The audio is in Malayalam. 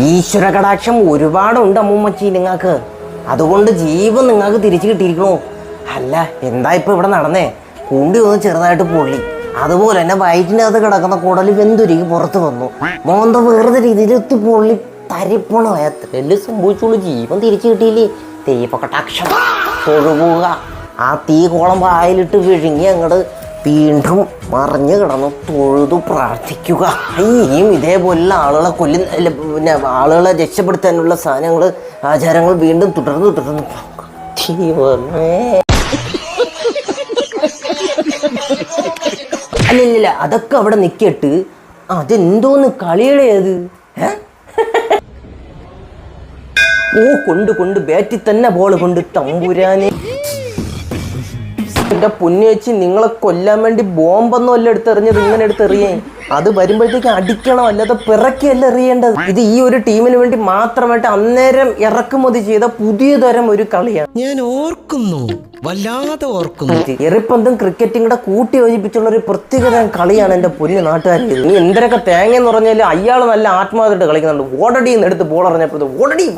ഈശ്വര കടാക്ഷം ഒരുപാടുണ്ട് അമ്മൂമ്മച്ചി നിങ്ങൾക്ക്. അതുകൊണ്ട് ജീവൻ നിങ്ങൾക്ക് തിരിച്ചു കിട്ടിയിരിക്കണോ? അല്ല, എന്താ ഇപ്പൊ ഇവിടെ നടന്നേ? കുണ്ടി ഒന്ന് ചെറുതായിട്ട് പൊള്ളി, അതുപോലെ തന്നെ വയറ്റിനകത്ത് കിടക്കുന്ന കുടല് വെന്തുരുകി പുറത്ത് വന്നു. മോന്ത വേറെ രീതിയിൽ എത്തി പൊള്ളി തരിപ്പണോ എല്ലാം സംഭവിച്ചുള്ളൂ. ജീവൻ തിരിച്ചു കിട്ടിയില്ലേ? ദൈവകടാക്ഷം തൊഴുക. ആ തീ കോളം വായിലിട്ട് വിഴുങ്ങി അങ്ങോട്ട് വീണ്ടും മറിഞ്ഞു കിടന്നു തൊഴുതു പ്രാർത്ഥിക്കുക. ഇനിയും ഇതേപോലുള്ള ആളുകളെ പിന്നെ ആളുകളെ രക്ഷപ്പെടുത്താനുള്ള സാധനങ്ങൾ, ആചാരങ്ങൾ വീണ്ടും തുടർന്നു. അല്ലല്ല, അതൊക്കെ അവിടെ നിൽക്കിട്ട് അതെന്തോന്ന് കളികളേത്? ഓ, കൊണ്ട് ബാറ്റിൽ തന്നെ ബോൾ കൊണ്ട് തമ്പുരാനെ. എന്റെ പൊന്നേച്ചി, നിങ്ങളെ കൊല്ലാൻ വേണ്ടി ബോംബൊന്നും അല്ല എടുത്തെറിഞ്ഞത്, ഇങ്ങനെ എടുത്തെറിയേ. അത് വരുമ്പോഴത്തേക്ക് അടിക്കണം, അല്ലാതെ പിറക്കിയല്ല എറിയേണ്ടത്. ഇത് ഈ ഒരു ടീമിന് വേണ്ടി മാത്രമായിട്ട് അന്നേരം ഇറക്കുമതി ചെയ്ത പുതിയ തരം ഒരു കളിയാണ്. ഞാൻ ഓർക്കുന്നു, വല്ലാതെ ഓർക്കുന്നു. എറിപ്പന്തും ക്രിക്കറ്റും കൂടെ കൂട്ടി യോജിപ്പിച്ചുള്ള ഒരു പ്രത്യേകതരം കളിയാണ് എന്റെ പൊന്നു നാട്ടുകാർ. നീ എന്തൊക്കെ തേങ്ങ എന്ന് പറഞ്ഞാൽ അയാൾ നല്ല ആത്മാർത്ഥമായിട്ട് കളിക്കുന്നുണ്ട്. ഓടടിന്ന് എടുത്ത് ബോൾ എറിഞ്ഞപ്പോൾ ഓടടി.